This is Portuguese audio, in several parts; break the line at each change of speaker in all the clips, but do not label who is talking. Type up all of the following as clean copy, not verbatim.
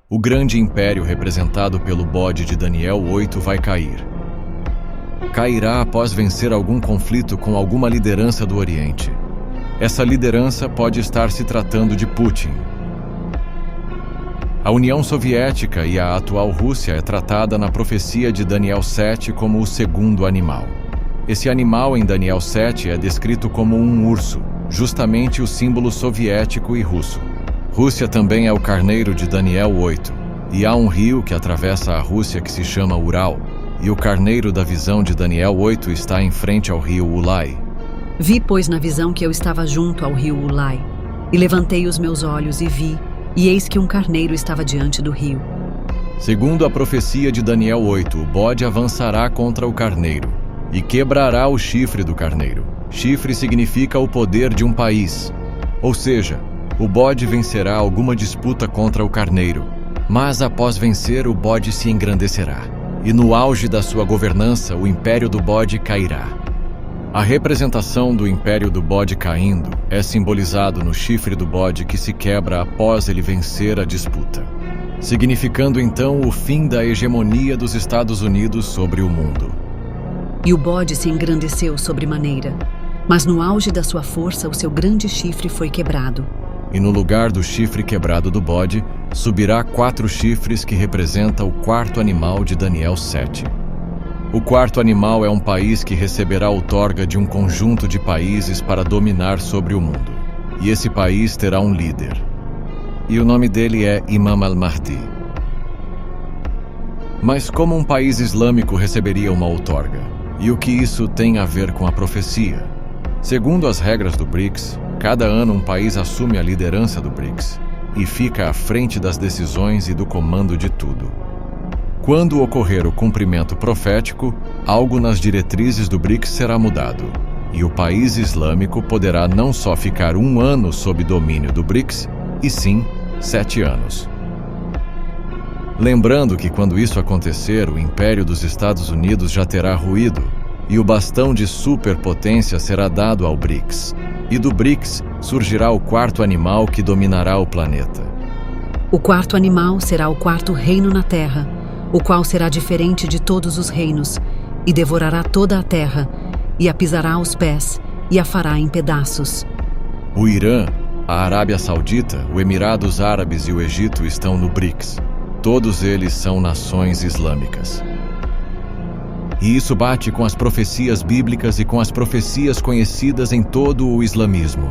O grande império representado pelo bode de Daniel 8 vai cair. Cairá após vencer algum conflito com alguma liderança do Oriente. Essa liderança pode estar se tratando de Putin. A União Soviética e a atual Rússia é tratada na profecia de Daniel 7 como o segundo animal. Esse animal em Daniel 7 é descrito como um urso, justamente o símbolo soviético e russo. Rússia também é o carneiro de Daniel 8, e há um rio que atravessa a Rússia que se chama Ural, e o carneiro da visão de Daniel 8 está em frente ao rio Ulai.
Vi, pois, na visão que eu estava junto ao rio Ulai, e levantei os meus olhos e vi, e eis que um carneiro estava diante do rio.
Segundo a profecia de Daniel 8, o bode avançará contra o carneiro, e quebrará o chifre do carneiro. Chifre significa o poder de um país. Ou seja, o bode vencerá alguma disputa contra o carneiro, mas após vencer, o bode se engrandecerá. E no auge da sua governança, o império do bode cairá. A representação do império do bode caindo é simbolizado no chifre do bode que se quebra após ele vencer a disputa, significando então o fim da hegemonia dos Estados Unidos sobre o mundo.
E o bode se engrandeceu sobremaneira, mas no auge da sua força o seu grande chifre foi quebrado.
E no lugar do chifre quebrado do bode, subirá 4 chifres que representam o quarto animal de Daniel 7. O quarto animal é um país que receberá outorga de um conjunto de países para dominar sobre o mundo. E esse país terá um líder. E o nome dele é Imam al-Mahdi. Mas como um país islâmico receberia uma outorga? E o que isso tem a ver com a profecia? Segundo as regras do BRICS, cada ano um país assume a liderança do BRICS e fica à frente das decisões e do comando de tudo. Quando ocorrer o cumprimento profético, algo nas diretrizes do BRICS será mudado, e o país islâmico poderá não só ficar 1 ano sob domínio do BRICS, e sim 7 anos. Lembrando que quando isso acontecer, o império dos Estados Unidos já terá ruído, e o bastão de superpotência será dado ao BRICS. E do BRICS surgirá o quarto animal que dominará o planeta.
O quarto animal será o quarto reino na terra, o qual será diferente de todos os reinos, e devorará toda a terra, e a pisará aos pés, e a fará em pedaços.
O Irã, a Arábia Saudita, o Emirados Árabes e o Egito estão no BRICS. Todos eles são nações islâmicas. E isso bate com as profecias bíblicas e com as profecias conhecidas em todo o islamismo.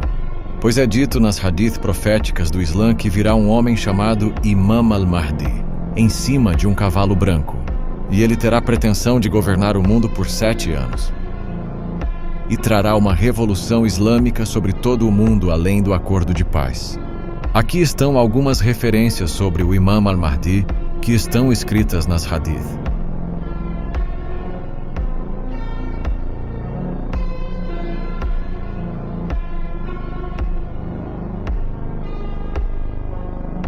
Pois é dito nas hadith proféticas do Islã que virá um homem chamado Imam al-Mahdi, em cima de um cavalo branco, e ele terá pretensão de governar o mundo por 7 anos. E trará uma revolução islâmica sobre todo o mundo além do acordo de paz. Aqui estão algumas referências sobre o Imam al-Mahdi que estão escritas nas hadith.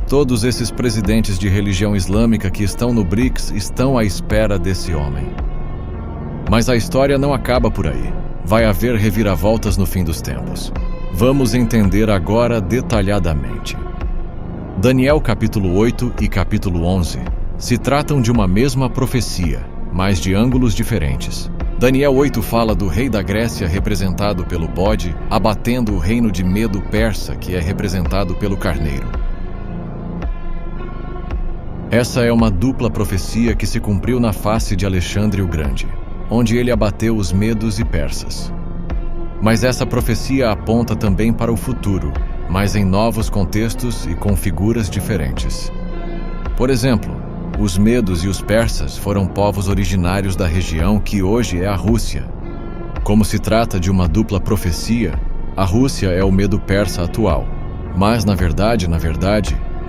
Todos esses presidentes de religião islâmica que estão no BRICS estão à espera desse homem. Mas a história não acaba por aí. Vai haver reviravoltas no fim dos tempos. Vamos entender agora detalhadamente. Daniel capítulo 8 e capítulo 11 se tratam de uma mesma profecia, mas de ângulos diferentes. Daniel 8 fala do rei da Grécia representado pelo bode, abatendo o reino de Medo persa, que é representado pelo carneiro. Essa é uma dupla profecia que se cumpriu na face de Alexandre o Grande, onde ele abateu os medos e persas. Mas essa profecia aponta também para o futuro, mas em novos contextos e com figuras diferentes. Por exemplo, os medos e os persas foram povos originários da região que hoje é a Rússia. Como se trata de uma dupla profecia, a Rússia é o medo persa atual. Mas, na verdade,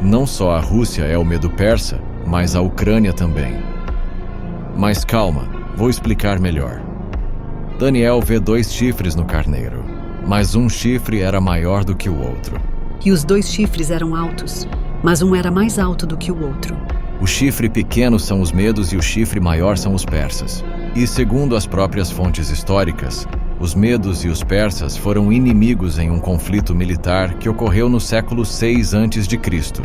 não só a Rússia é o medo persa, mas a Ucrânia também. Mas calma, vou explicar melhor. Daniel vê 2 chifres no carneiro, mas um chifre era maior do que o outro.
E os 2 chifres eram altos, mas um era mais alto do que o outro.
O chifre pequeno são os medos e o chifre maior são os persas. E segundo as próprias fontes históricas, os medos e os persas foram inimigos em um conflito militar que ocorreu no século 6 a.C.,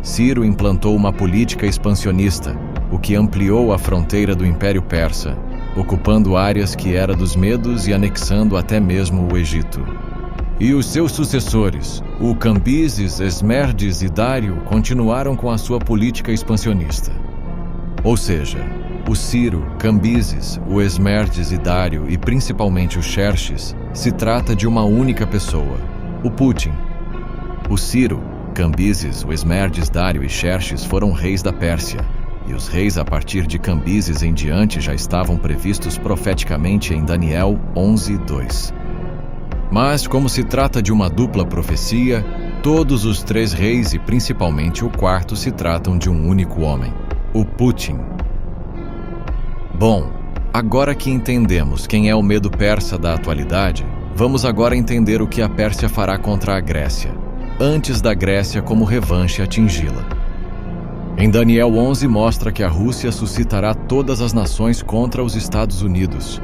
Ciro implantou uma política expansionista, o que ampliou a fronteira do Império Persa, ocupando áreas que eram dos medos e anexando até mesmo o Egito. E os seus sucessores, o Cambises, Esmerdes e Dário, continuaram com a sua política expansionista. Ou seja, o Ciro, Cambises, o Esmerdes e Dário e principalmente o Xerxes, se trata de uma única pessoa, o Putin. O Ciro, Cambises, o Esmerdes, Dário e Xerxes foram reis da Pérsia, e os reis a partir de Cambises em diante já estavam previstos profeticamente em Daniel 11:2. Mas, como se trata de uma dupla profecia, todos os 3 reis e principalmente o 4º se tratam de um único homem, o Putin. Bom, agora que entendemos quem é o medo persa da atualidade, vamos agora entender o que a Pérsia fará contra a Grécia, antes da Grécia como revanche atingi-la. Em Daniel 11 mostra que a Rússia suscitará todas as nações contra os Estados Unidos.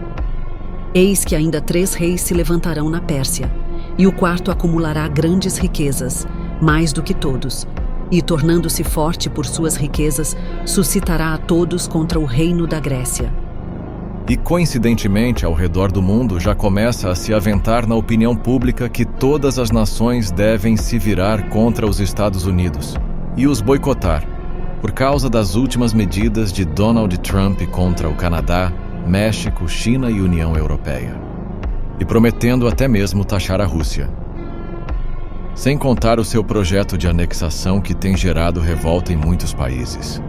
Eis que ainda 3 reis se levantarão na Pérsia, e o 4º acumulará grandes riquezas, mais do que todos, e, tornando-se forte por suas riquezas, suscitará a todos contra o reino da Grécia.
E, coincidentemente, ao redor do mundo já começa a se aventar na opinião pública que todas as nações devem se virar contra os Estados Unidos e os boicotar, por causa das últimas medidas de Donald Trump contra o Canadá, México, China e União Europeia, e prometendo até mesmo taxar a Rússia. Sem contar o seu projeto de anexação que tem gerado revolta em muitos países.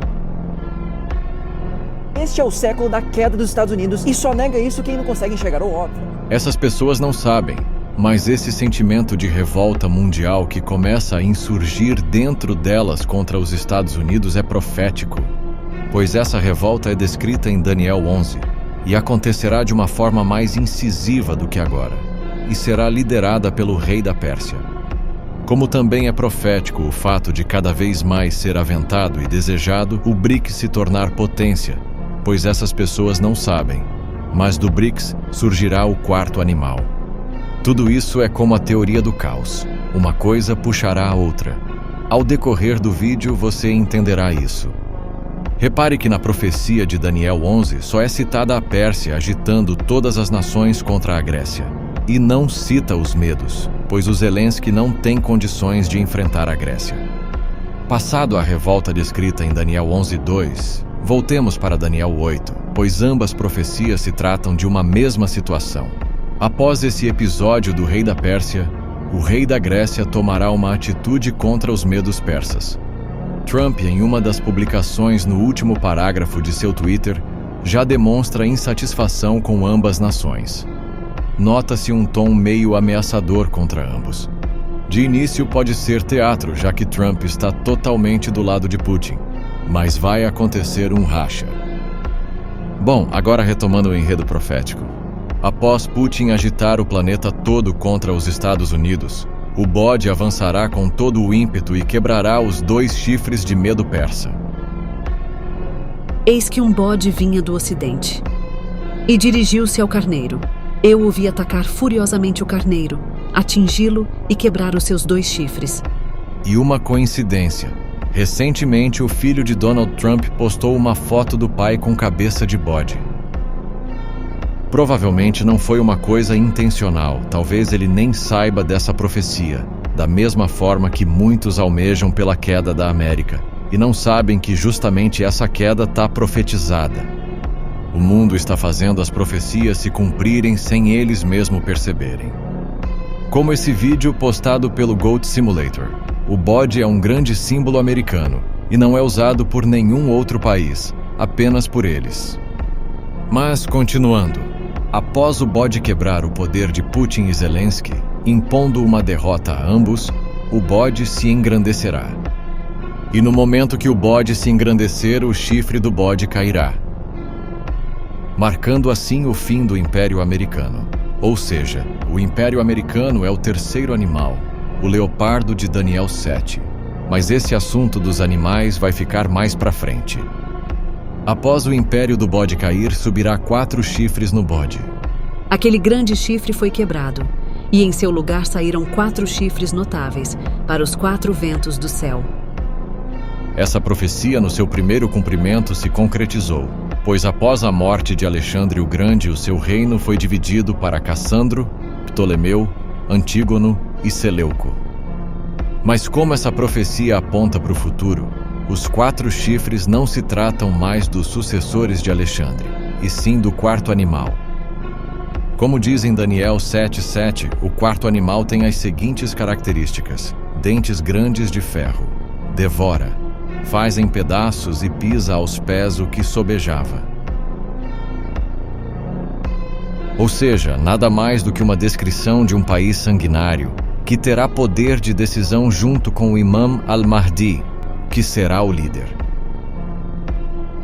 Este é o século da queda dos Estados Unidos e só nega isso quem não consegue enxergar o óbvio.
Essas pessoas não sabem, mas esse sentimento de revolta mundial que começa a insurgir dentro delas contra os Estados Unidos é profético, pois essa revolta é descrita em Daniel 11 e acontecerá de uma forma mais incisiva do que agora, e será liderada pelo rei da Pérsia. Como também é profético o fato de cada vez mais ser aventado e desejado o BRICS se tornar potência, pois essas pessoas não sabem, mas do BRICS surgirá o 4º animal. Tudo isso é como a teoria do caos, uma coisa puxará a outra. Ao decorrer do vídeo você entenderá isso. Repare que na profecia de Daniel 11 só é citada a Pérsia agitando todas as nações contra a Grécia, e não cita os medos, pois o Zelensky não tem condições de enfrentar a Grécia. Passado a revolta descrita em Daniel 11:2, voltemos para Daniel 8, pois ambas profecias se tratam de uma mesma situação. Após esse episódio do rei da Pérsia, o rei da Grécia tomará uma atitude contra os medos persas. Trump, em uma das publicações no último parágrafo de seu Twitter, já demonstra insatisfação com ambas nações. Nota-se um tom meio ameaçador contra ambos. De início pode ser teatro, já que Trump está totalmente do lado de Putin, mas vai acontecer um racha. Bom, agora retomando o enredo profético. Após Putin agitar o planeta todo contra os Estados Unidos, o bode avançará com todo o ímpeto e quebrará os 2 chifres de medo persa.
Eis que um bode vinha do ocidente, e dirigiu-se ao carneiro. Eu o vi atacar furiosamente o carneiro, atingi-lo e quebrar os seus 2 chifres.
E uma coincidência. Recentemente, o filho de Donald Trump postou uma foto do pai com cabeça de bode. Provavelmente não foi uma coisa intencional, talvez ele nem saiba dessa profecia, da mesma forma que muitos almejam pela queda da América, e não sabem que justamente essa queda está profetizada. O mundo está fazendo as profecias se cumprirem sem eles mesmos perceberem. Como esse vídeo postado pelo Goat Simulator, o bode é um grande símbolo americano, e não é usado por nenhum outro país, apenas por eles. Mas, continuando, após o bode quebrar o poder de Putin e Zelensky, impondo uma derrota a ambos, o bode se engrandecerá. E no momento que o bode se engrandecer, o chifre do bode cairá, marcando assim o fim do Império Americano. Ou seja, o Império Americano é o 3º animal, o leopardo de Daniel 7. Mas esse assunto dos animais vai ficar mais pra frente. Após o império do bode cair, subirá 4 chifres no bode.
Aquele grande chifre foi quebrado, e em seu lugar saíram 4 chifres notáveis para os 4 ventos do céu.
Essa profecia, no seu primeiro cumprimento, se concretizou, pois após a morte de Alexandre o Grande, o seu reino foi dividido para Cassandro, Ptolomeu, Antígono e Seleuco. Mas como essa profecia aponta para o futuro, os 4 chifres não se tratam mais dos sucessores de Alexandre, e sim do quarto animal. Como diz em Daniel 7:7, o quarto animal tem as seguintes características: dentes grandes de ferro, devora, faz em pedaços e pisa aos pés o que sobejava. Ou seja, nada mais do que uma descrição de um país sanguinário, que terá poder de decisão junto com o Imam al-Mahdi, que será o líder.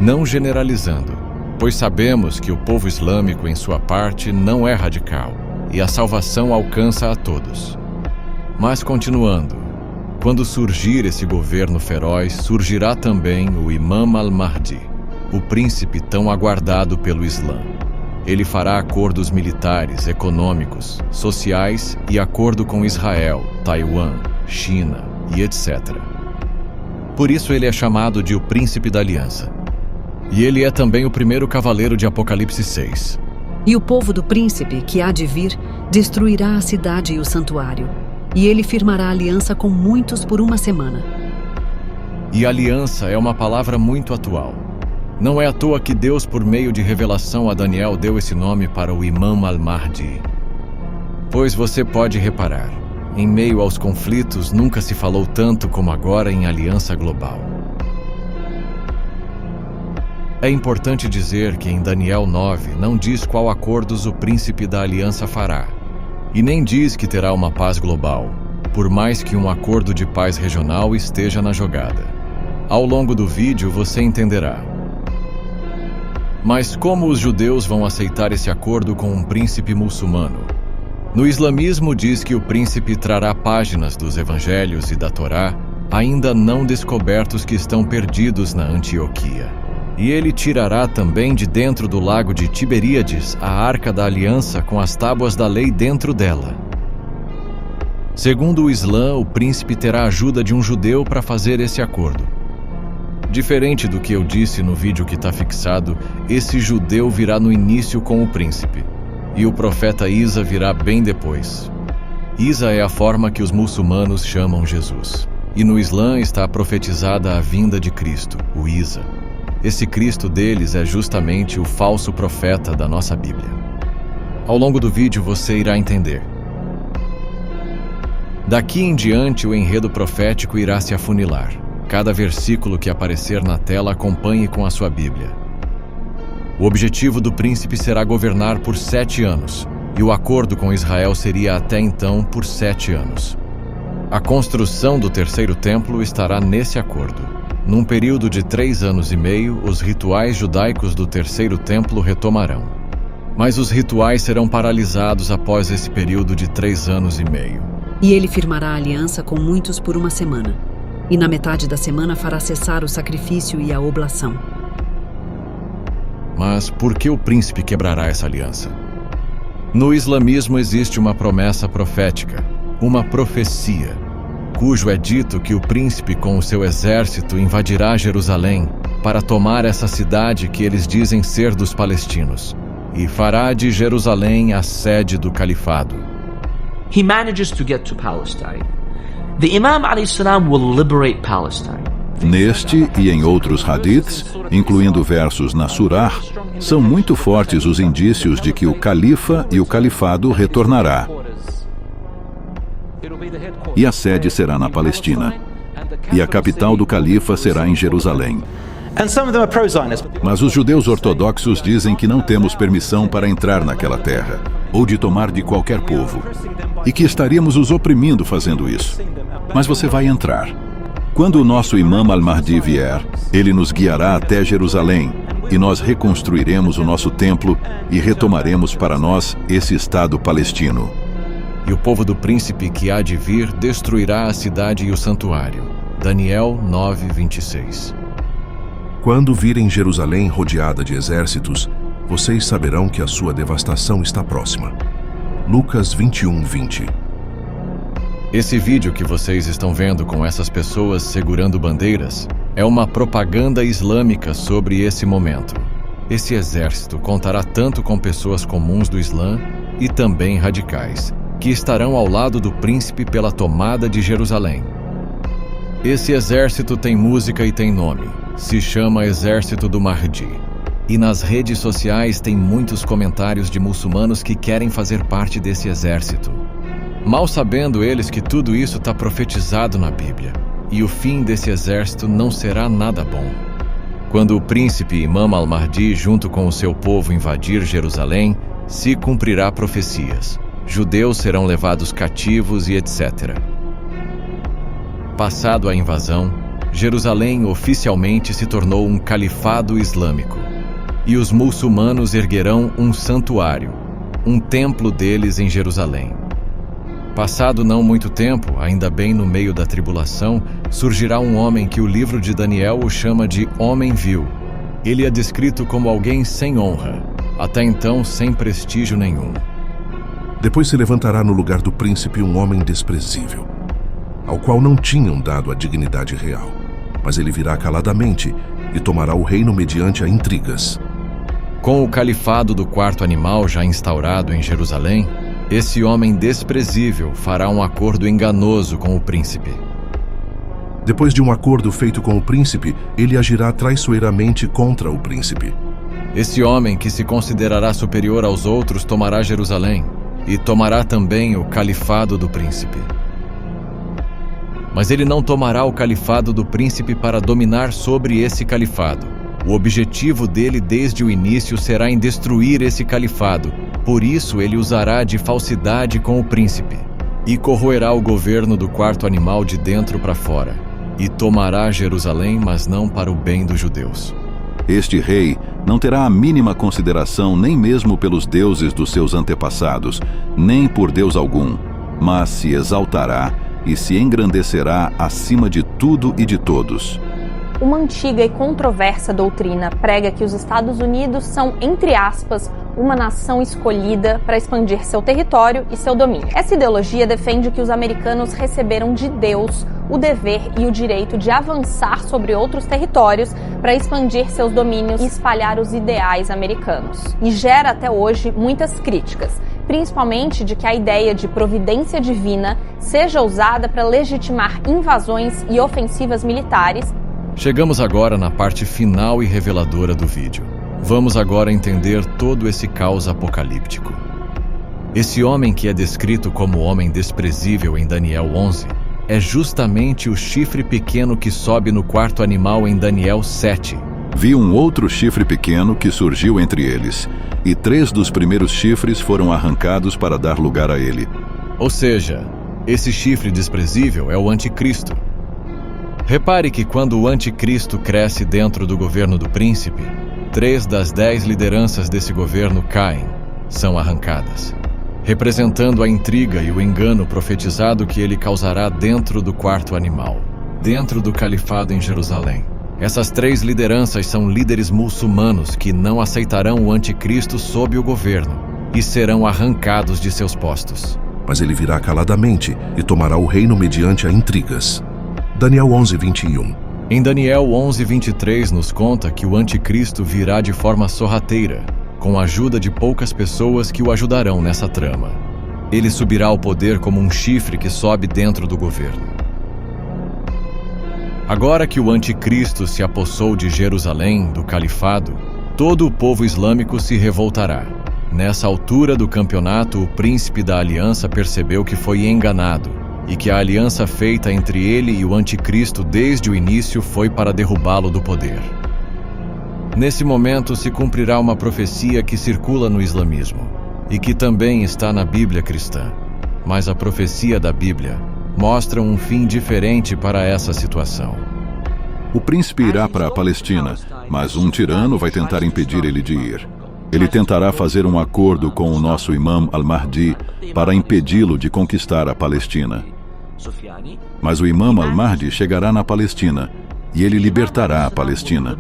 Não generalizando, pois sabemos que o povo islâmico, em sua parte, não é radical, e a salvação alcança a todos. Mas continuando, quando surgir esse governo feroz, surgirá também o Imam al-Mahdi, o príncipe tão aguardado pelo Islã. Ele fará acordos militares, econômicos, sociais e acordo com Israel, Taiwan, China e etc. Por isso ele é chamado de o Príncipe da Aliança. E ele é também o primeiro cavaleiro de Apocalipse 6.
E o povo do príncipe, que há de vir, destruirá a cidade e o santuário, e ele firmará aliança com muitos por 1 semana.
E aliança é uma palavra muito atual. Não é à toa que Deus, por meio de revelação a Daniel, deu esse nome para o Imam al-Mahdi. Pois você pode reparar, em meio aos conflitos, nunca se falou tanto como agora em aliança global. É importante dizer que em Daniel 9 não diz qual acordos o príncipe da aliança fará, e nem diz que terá uma paz global, por mais que um acordo de paz regional esteja na jogada. Ao longo do vídeo você entenderá. Mas como os judeus vão aceitar esse acordo com um príncipe muçulmano? No islamismo diz que o príncipe trará páginas dos evangelhos e da Torá, ainda não descobertos, que estão perdidos na Antioquia. E ele tirará também de dentro do lago de Tiberíades a Arca da Aliança com as tábuas da lei dentro dela. Segundo o Islã, o príncipe terá a ajuda de um judeu para fazer esse acordo. Diferente do que eu disse no vídeo que está fixado, esse judeu virá no início com o príncipe, e o profeta Isa virá bem depois. Isa é a forma que os muçulmanos chamam Jesus, e no Islã está profetizada a vinda de Cristo, o Isa. Esse Cristo deles é justamente o falso profeta da nossa Bíblia. Ao longo do vídeo você irá entender. Daqui em diante o enredo profético irá se afunilar. Cada versículo que aparecer na tela acompanhe com a sua Bíblia. O objetivo do príncipe será governar por 7 anos, e o acordo com Israel seria até então por 7 anos. A construção do terceiro templo estará nesse acordo. Num período de 3 anos e meio, os rituais judaicos do terceiro templo retomarão. Mas os rituais serão paralisados após esse período de 3 anos e meio.
E ele firmará aliança com muitos por 1 semana. E na metade da semana fará cessar o sacrifício e a oblação.
Mas por que o príncipe quebrará essa aliança? No islamismo existe uma promessa profética, uma profecia, cujo é dito que o príncipe com o seu exército invadirá Jerusalém para tomar essa cidade que eles dizem ser dos palestinos, e fará de Jerusalém a sede do califado.
He manages to get to Palestine. The Imam alayhi salam will liberate Palestine.
Neste e em outros hadiths, incluindo versos na Surah, são muito fortes os indícios de que o califa e o califado retornará. E a sede será na Palestina. E a capital do califa será em Jerusalém. Mas os judeus ortodoxos dizem que não temos permissão para entrar naquela terra, ou de tomar de qualquer povo, e que estaríamos os oprimindo fazendo isso. Mas você vai entrar. Quando o nosso Imam al-Mahdi vier, ele nos guiará até Jerusalém, e nós reconstruiremos o nosso templo e retomaremos para nós esse Estado palestino.
E o povo do príncipe que há de vir destruirá a cidade e o santuário. Daniel 9:26.
Quando virem Jerusalém rodeada de exércitos, vocês saberão que a sua devastação está próxima. Lucas 21:20.
Esse vídeo que vocês estão vendo com essas pessoas segurando bandeiras É uma propaganda islâmica sobre esse momento. Esse exército contará tanto com pessoas comuns do Islã e também radicais, que estarão ao lado do príncipe pela tomada de Jerusalém. Esse exército tem música e tem nome. Se chama Exército do Mahdi. E nas redes sociais tem muitos comentários de muçulmanos que querem fazer parte desse exército. Mal sabendo eles que tudo isso está profetizado na Bíblia. E o fim desse exército não será nada bom. Quando o príncipe Imam al-Mahdi, junto com o seu povo, invadir Jerusalém, se cumprirá profecias. Judeus serão levados cativos e etc. Passado a invasão, Jerusalém oficialmente se tornou um califado islâmico. E os muçulmanos erguerão um santuário, um templo deles em Jerusalém. Passado não muito tempo, ainda bem no meio da tribulação, surgirá um homem que o livro de Daniel o chama de Homem Vil. Ele é descrito como alguém sem honra, até então sem prestígio nenhum.
Depois se levantará no lugar do príncipe um homem desprezível, ao qual não tinham dado a dignidade real, mas ele virá caladamente e tomará o reino mediante a intrigas.
Com o califado do quarto animal já instaurado em Jerusalém, esse homem desprezível fará um acordo enganoso com o príncipe.
Depois de um acordo feito com o príncipe, ele agirá traiçoeiramente contra o príncipe.
Esse homem, que se considerará superior aos outros, tomará Jerusalém e tomará também o califado do príncipe. Mas ele não tomará o califado do príncipe para dominar sobre esse califado. O objetivo dele desde o início será em destruir esse califado. Por isso ele usará de falsidade com o príncipe e corroerá o governo do quarto animal de dentro para fora e tomará Jerusalém, mas não para o bem dos judeus.
Este rei não terá a mínima consideração nem mesmo pelos deuses dos seus antepassados, nem por Deus algum, mas se exaltará e se engrandecerá acima de tudo e de todos.
Uma antiga e controversa doutrina prega que os Estados Unidos são, entre aspas, uma nação escolhida para expandir seu território e seu domínio. Essa ideologia defende que os americanos receberam de Deus o dever e o direito de avançar sobre outros territórios para expandir seus domínios e espalhar os ideais americanos. E gera até hoje muitas críticas, principalmente de que a ideia de providência divina seja usada para legitimar invasões e ofensivas militares.
Chegamos agora na parte final e reveladora do vídeo. Vamos agora entender todo esse caos apocalíptico. Esse homem que é descrito como homem desprezível em Daniel 11 é justamente o chifre pequeno que sobe no quarto animal em Daniel 7.
Vi um outro chifre pequeno que surgiu entre eles, e 3 dos primeiros chifres foram arrancados para dar lugar a ele.
Ou seja, esse chifre desprezível é o anticristo. Repare que quando o anticristo cresce dentro do governo do príncipe, 3 das 10 lideranças desse governo caem, são arrancadas, representando a intriga e o engano profetizado que ele causará dentro do quarto animal, dentro do califado em Jerusalém. Essas 3 lideranças são líderes muçulmanos que não aceitarão o anticristo sob o governo e serão arrancados de seus postos.
Mas ele virá caladamente e tomará o reino mediante a intrigas. Daniel 11:21.
Em Daniel 11:23 nos conta que o anticristo virá de forma sorrateira, com a ajuda de poucas pessoas que o ajudarão nessa trama. Ele subirá ao poder como um chifre que sobe dentro do governo. Agora que o anticristo se apossou de Jerusalém, do califado, todo o povo islâmico se revoltará. Nessa altura do campeonato, o príncipe da aliança percebeu que foi enganado e que a aliança feita entre ele e o anticristo desde o início foi para derrubá-lo do poder. Nesse momento se cumprirá uma profecia que circula no islamismo e que também está na Bíblia cristã. Mas a profecia da Bíblia mostra um fim diferente para essa situação.
O príncipe irá para a Palestina, mas um tirano vai tentar impedir ele de ir. Ele tentará fazer um acordo com o nosso Imam al-Mahdi para impedi-lo de conquistar a Palestina. Mas o Imam al-Mahdi chegará na Palestina e ele libertará a Palestina.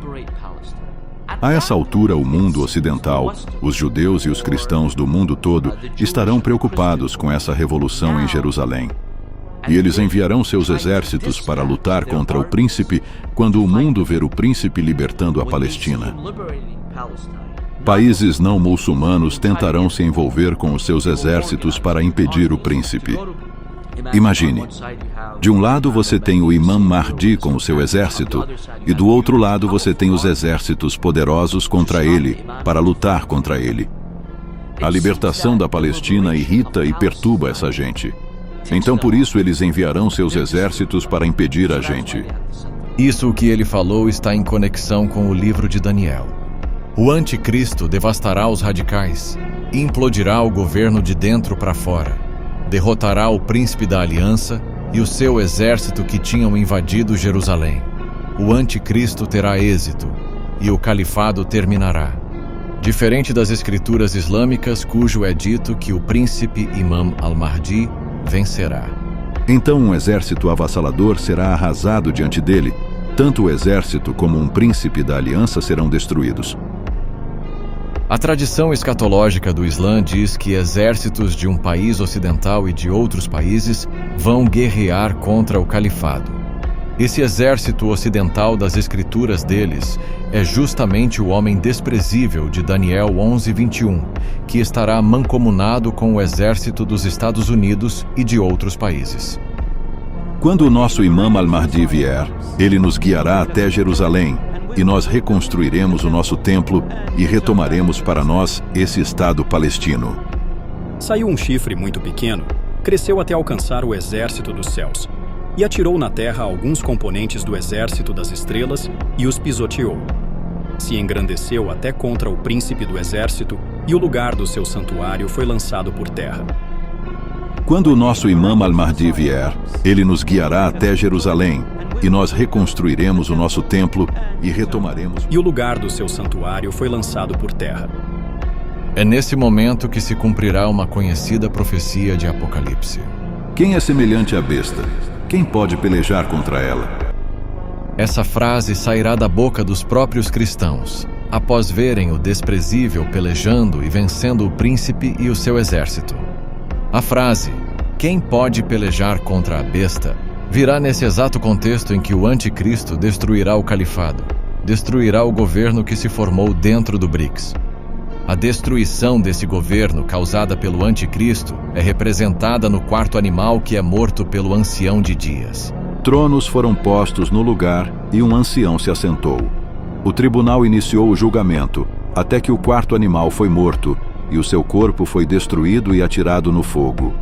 A essa altura, o mundo ocidental, os judeus e os cristãos do mundo todo estarão preocupados com essa revolução em Jerusalém. E eles enviarão seus exércitos para lutar contra o príncipe quando o mundo ver o príncipe libertando a Palestina. Países não muçulmanos tentarão se envolver com os seus exércitos para impedir o príncipe. Imagine, de um lado você tem o Imam Mahdi com o seu exército, e do outro lado você tem os exércitos poderosos contra ele, para lutar contra ele. A libertação da Palestina irrita e perturba essa gente. Então por isso eles enviarão seus exércitos para impedir a gente.
Isso que ele falou está em conexão com o livro de Daniel. O anticristo devastará os radicais, implodirá o governo de dentro para fora. Derrotará o príncipe da aliança e o seu exército que tinham invadido Jerusalém. O anticristo terá êxito e o califado terminará. Diferente das escrituras islâmicas, cujo é dito que o príncipe Imam al-Mahdi vencerá.
Então um exército avassalador será arrasado diante dele. Tanto o exército como um príncipe da aliança serão destruídos.
A tradição escatológica do Islã diz que exércitos de um país ocidental e de outros países vão guerrear contra o califado. Esse exército ocidental das escrituras deles é justamente o homem desprezível de Daniel 11:21, que estará mancomunado com o exército dos Estados Unidos e de outros países.
Quando o nosso Imam al-Mahdi vier, ele nos guiará até Jerusalém, e nós reconstruiremos o nosso templo e retomaremos para nós esse Estado palestino.
Saiu um chifre muito pequeno, cresceu até alcançar o exército dos céus, e atirou na terra alguns componentes do exército das estrelas e os pisoteou. Se engrandeceu até contra o príncipe do exército, e o lugar do seu santuário foi lançado por terra.
Quando o nosso Imam al-Mahdi vier, ele nos guiará até Jerusalém, e nós reconstruiremos o nosso templo e retomaremos...
E o lugar do seu santuário foi lançado por terra.
É nesse momento que se cumprirá uma conhecida profecia de Apocalipse.
Quem é semelhante à besta? Quem pode pelejar contra ela?
Essa frase sairá da boca dos próprios cristãos, após verem o desprezível pelejando e vencendo o príncipe e o seu exército. A frase, quem pode pelejar contra a besta, virá nesse exato contexto em que o anticristo destruirá o califado, destruirá o governo que se formou dentro do BRICS. A destruição desse governo causada pelo anticristo é representada no quarto animal que é morto pelo ancião de dias.
Tronos foram postos no lugar e um ancião se assentou. O tribunal iniciou o julgamento, até que o quarto animal foi morto, e o seu corpo foi destruído e atirado no fogo.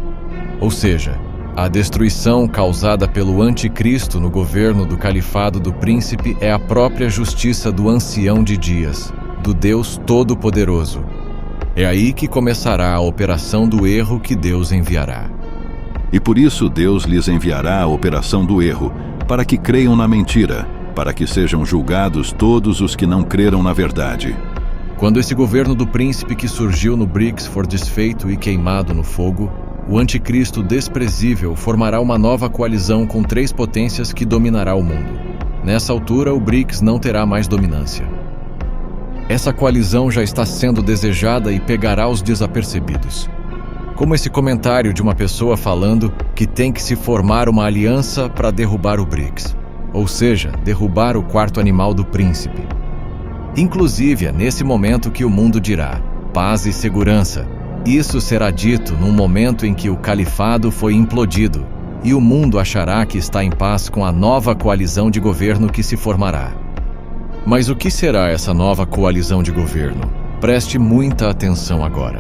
Ou seja, a destruição causada pelo anticristo no governo do califado do príncipe é a própria justiça do ancião de dias, do Deus Todo-Poderoso. É aí que começará a operação do erro que Deus enviará.
E por isso Deus lhes enviará a operação do erro, para que creiam na mentira, para que sejam julgados todos os que não creram na verdade.
Quando esse governo do príncipe que surgiu no BRICS for desfeito e queimado no fogo, o anticristo desprezível formará uma nova coalizão com 3 potências que dominará o mundo. Nessa altura, o BRICS não terá mais dominância. Essa coalizão já está sendo desejada e pegará os desapercebidos. Como esse comentário de uma pessoa falando que tem que se formar uma aliança para derrubar o BRICS, ou seja, derrubar o quarto animal do príncipe. Inclusive, é nesse momento que o mundo dirá paz e segurança. Isso será dito num momento em que o califado foi implodido, e o mundo achará que está em paz com a nova coalizão de governo que se formará. Mas o que será essa nova coalizão de governo? Preste muita atenção agora.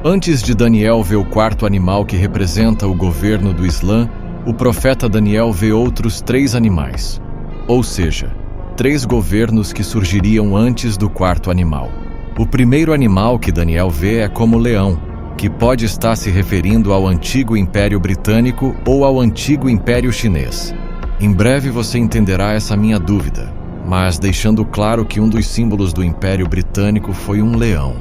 Antes de Daniel ver o quarto animal que representa o governo do Islã, o profeta Daniel vê outros 3 animais, ou seja, 3 governos que surgiriam antes do quarto animal. O primeiro animal que Daniel vê é como leão, que pode estar se referindo ao antigo Império Britânico ou ao antigo Império Chinês. Em breve você entenderá essa minha dúvida, mas deixando claro que um dos símbolos do Império Britânico foi um leão.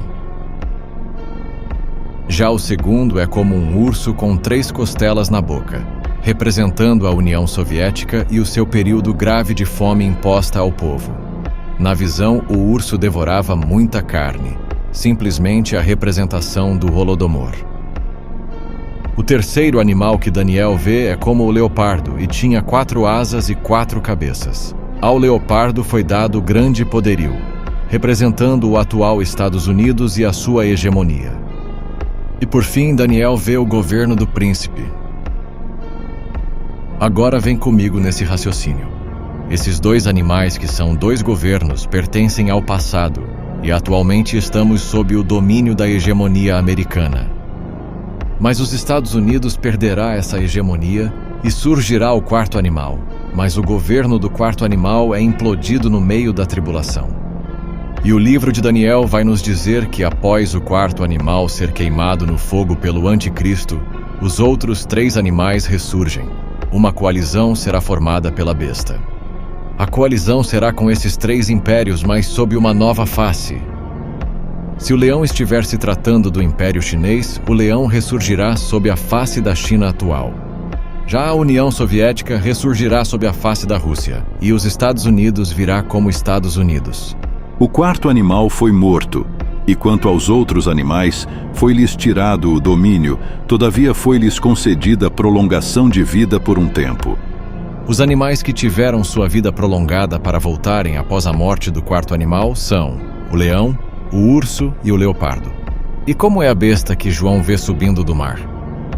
Já o segundo é como um urso com 3 costelas na boca, representando a União Soviética e o seu período grave de fome imposta ao povo. Na visão, o urso devorava muita carne, simplesmente a representação do Holodomor. O terceiro animal que Daniel vê é como o leopardo e tinha 4 asas e 4 cabeças. Ao leopardo foi dado grande poderio, representando o atual Estados Unidos e a sua hegemonia. E por fim, Daniel vê o governo do príncipe. Agora vem comigo nesse raciocínio. Esses 2 animais, que são 2 governos, pertencem ao passado e atualmente estamos sob o domínio da hegemonia americana. Mas os Estados Unidos perderá essa hegemonia e surgirá o 4º animal, mas o governo do 4º animal é implodido no meio da tribulação. E o livro de Daniel vai nos dizer que após o 4º animal ser queimado no fogo pelo anticristo, os outros 3 animais ressurgem. Uma coalizão será formada pela besta. A coalizão será com esses 3 impérios, mas sob uma nova face. Se o leão estiver se tratando do Império Chinês, o leão ressurgirá sob a face da China atual. Já a União Soviética ressurgirá sob a face da Rússia, e os Estados Unidos virá como Estados Unidos.
O 4º animal foi morto, e quanto aos outros animais, foi-lhes tirado o domínio, todavia foi-lhes concedida prolongação de vida por um tempo.
Os animais que tiveram sua vida prolongada para voltarem após a morte do 4º animal são o leão, o urso e o leopardo. E como é a besta que João vê subindo do mar?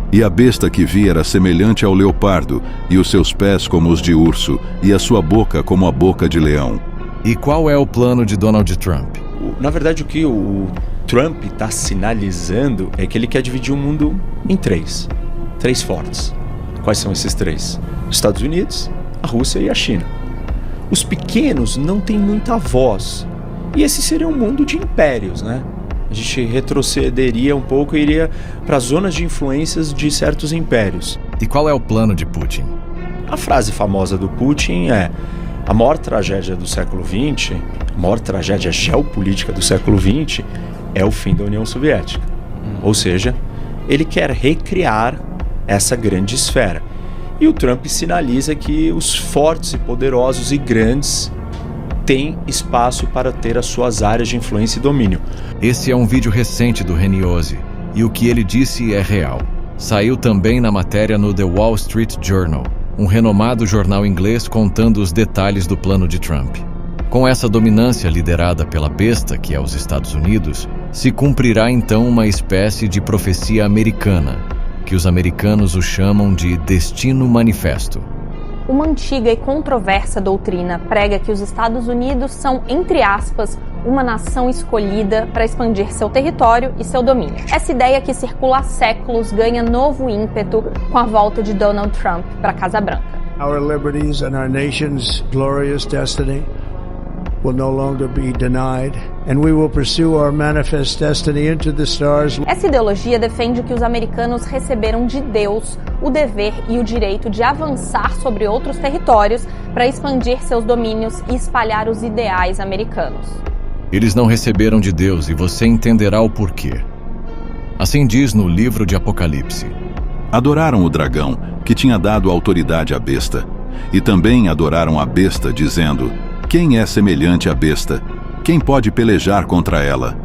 E a besta que vi era semelhante ao leopardo, e os seus pés como os de urso, e a sua boca como a boca de leão.
E qual é o plano de Donald Trump?
Na verdade, o que o Trump está sinalizando é que ele quer dividir o mundo em 3 fortes. Quais são esses 3? Os Estados Unidos, a Rússia e a China. Os pequenos não têm muita voz. E esse seria um mundo de impérios, né? A gente retrocederia um pouco e iria para as zonas de influências de certos impérios.
E qual é o plano de Putin?
A frase famosa do Putin é: a maior tragédia do século XX, a maior tragédia geopolítica do século XX é o fim da União Soviética. Ou seja, ele quer recriar essa grande esfera. E o Trump sinaliza que os fortes e poderosos e grandes têm espaço para ter as suas áreas de influência e domínio.
Esse é um vídeo recente do Reniose, e o que ele disse é real. Saiu também na matéria no The Wall Street Journal, um renomado jornal inglês contando os detalhes do plano de Trump. Com essa dominância liderada pela besta, que é os Estados Unidos, se cumprirá então uma espécie de profecia americana, que os americanos o chamam de Destino Manifesto.
Uma antiga e controversa doutrina prega que os Estados Unidos são, entre aspas, uma nação escolhida para expandir seu território e seu domínio. Essa ideia que circula há séculos ganha novo ímpeto com a volta de Donald Trump para a Casa Branca.
Our liberties and our nation's glorious destiny will no longer be denied, and we will pursue our manifest destiny into the stars.
Essa ideologia defende que os americanos receberam de Deus o dever e o direito de avançar sobre outros territórios para expandir seus domínios e espalhar os ideais americanos.
Eles não receberam de Deus e você entenderá o porquê. Assim diz no livro de Apocalipse.
Adoraram o dragão, que tinha dado autoridade à besta, e também adoraram a besta, dizendo: quem é semelhante à besta? Quem pode pelejar contra ela?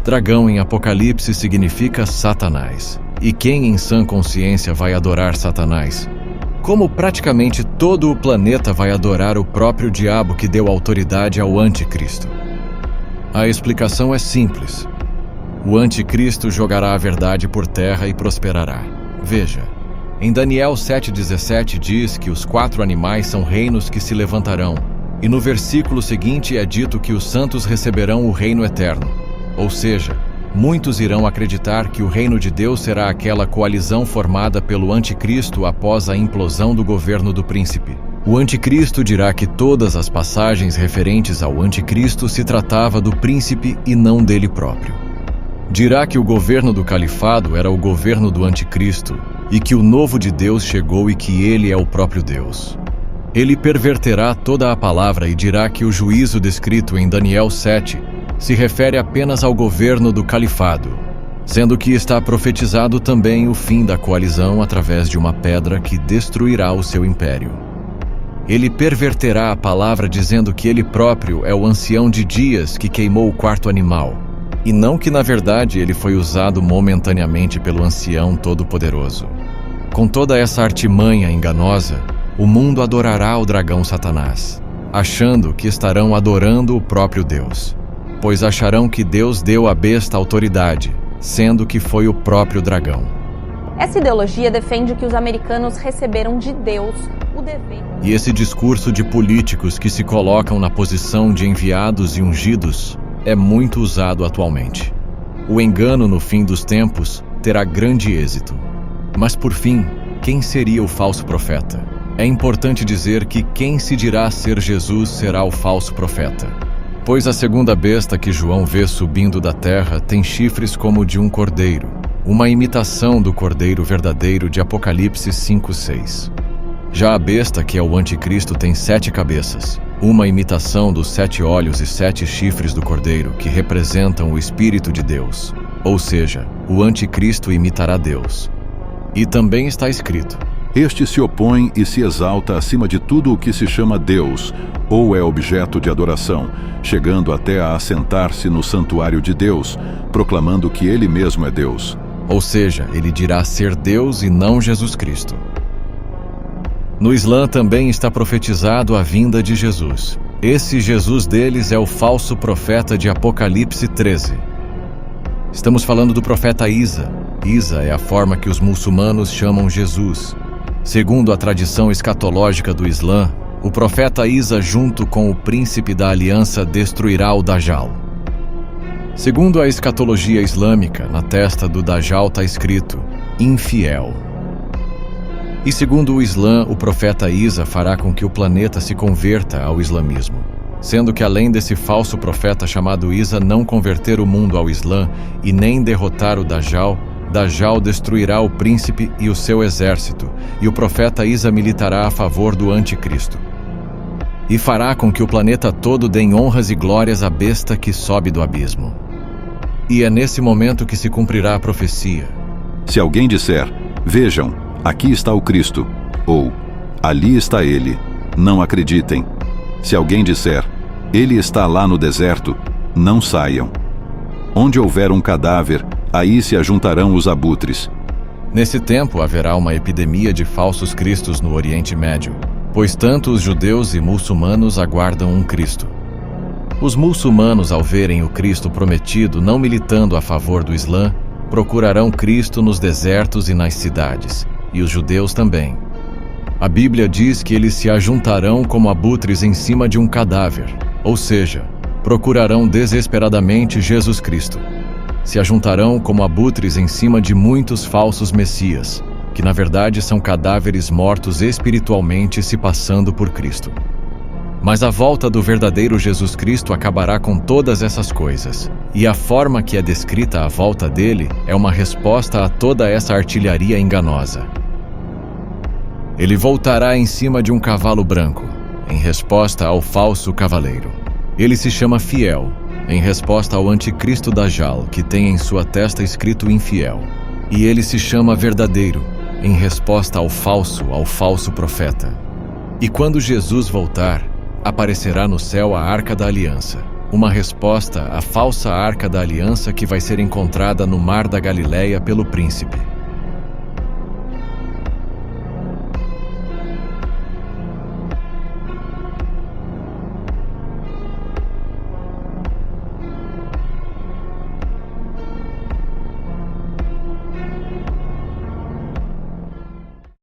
Dragão em Apocalipse significa Satanás. E quem em sã consciência vai adorar Satanás? Como praticamente todo o planeta vai adorar o próprio diabo que deu autoridade ao anticristo? A explicação é simples. O anticristo jogará a verdade por terra e prosperará. Veja, em Daniel 7,17 diz que os 4 animais são reinos que se levantarão, e no versículo seguinte é dito que os santos receberão o reino eterno. Ou seja, muitos irão acreditar que o reino de Deus será aquela coalizão formada pelo anticristo após a implosão do governo do príncipe. O anticristo dirá que todas as passagens referentes ao anticristo se tratava do príncipe e não dele próprio. Dirá que o governo do califado era o governo do anticristo e que o novo de Deus chegou e que ele é o próprio Deus. Ele perverterá toda a palavra e dirá que o juízo descrito em Daniel 7 se refere apenas ao governo do califado, sendo que está profetizado também o fim da coalizão através de uma pedra que destruirá o seu império. Ele perverterá a palavra dizendo que ele próprio é o ancião de dias que queimou o 4º animal, E não que na verdade ele foi usado momentaneamente pelo ancião todo-poderoso. Com toda essa artimanha enganosa, o mundo adorará o dragão Satanás, achando que estarão adorando o próprio Deus, pois acharão que Deus deu à besta autoridade, sendo que foi o próprio dragão.
Essa ideologia defende que os americanos receberam de Deus o dever.
E esse discurso de políticos que se colocam na posição de enviados e ungidos é muito usado atualmente. O engano no fim dos tempos terá grande êxito. Mas por fim, quem seria o falso profeta? É importante dizer que quem se dirá ser Jesus será o falso profeta. Pois a segunda besta que João vê subindo da terra tem chifres como o de um cordeiro, uma imitação do cordeiro verdadeiro de Apocalipse 5:6. Já a besta, que é o anticristo, tem 7 cabeças, uma imitação dos 7 olhos e 7 chifres do cordeiro, que representam o Espírito de Deus. Ou seja, o anticristo imitará Deus. E também está escrito:
este se opõe e se exalta acima de tudo o que se chama Deus, ou é objeto de adoração, chegando até a assentar-se no santuário de Deus, proclamando que ele mesmo é Deus.
Ou seja, ele dirá ser Deus e não Jesus Cristo. No Islã também está profetizado a vinda de Jesus. Esse Jesus deles é o falso profeta de Apocalipse 13. Estamos falando do profeta Isa. Isa é a forma que os muçulmanos chamam Jesus. Segundo a tradição escatológica do Islã, o profeta Isa, junto com o príncipe da aliança, destruirá o Dajjal. Segundo a escatologia islâmica, na testa do Dajjal está escrito infiel. E segundo o Islã, o profeta Isa fará com que o planeta se converta ao islamismo. Sendo que além desse falso profeta chamado Isa não converter o mundo ao Islã e nem derrotar o Dajjal, Dajjal destruirá o príncipe e o seu exército, e o profeta Isa militará a favor do anticristo. E fará com que o planeta todo dê honras e glórias à besta que sobe do abismo. E é nesse momento que se cumprirá a profecia.
Se alguém disser, vejam, aqui está o Cristo, ou ali está ele, não acreditem. Se alguém disser, ele está lá no deserto, não saiam. Onde houver um cadáver, aí se ajuntarão os abutres.
Nesse tempo haverá uma epidemia de falsos cristos no Oriente Médio, pois tanto os judeus e muçulmanos aguardam um Cristo. Os muçulmanos, ao verem o Cristo prometido não militando a favor do Islã, procurarão Cristo nos desertos e nas cidades, e os judeus também. A Bíblia diz que eles se ajuntarão como abutres em cima de um cadáver, ou seja, procurarão desesperadamente Jesus Cristo. Se ajuntarão como abutres em cima de muitos falsos messias, que na verdade são cadáveres mortos espiritualmente se passando por Cristo. Mas a volta do verdadeiro Jesus Cristo acabará com todas essas coisas, e a forma que é descrita a volta dele é uma resposta a toda essa artilharia enganosa. Ele voltará em cima de um cavalo branco, em resposta ao falso cavaleiro. Ele se chama Fiel, em resposta ao anticristo Dajjal, que tem em sua testa escrito infiel. E ele se chama Verdadeiro, em resposta ao falso profeta. E quando Jesus voltar, aparecerá no céu a Arca da Aliança, uma resposta à falsa Arca da Aliança que vai ser encontrada no Mar da Galileia pelo príncipe.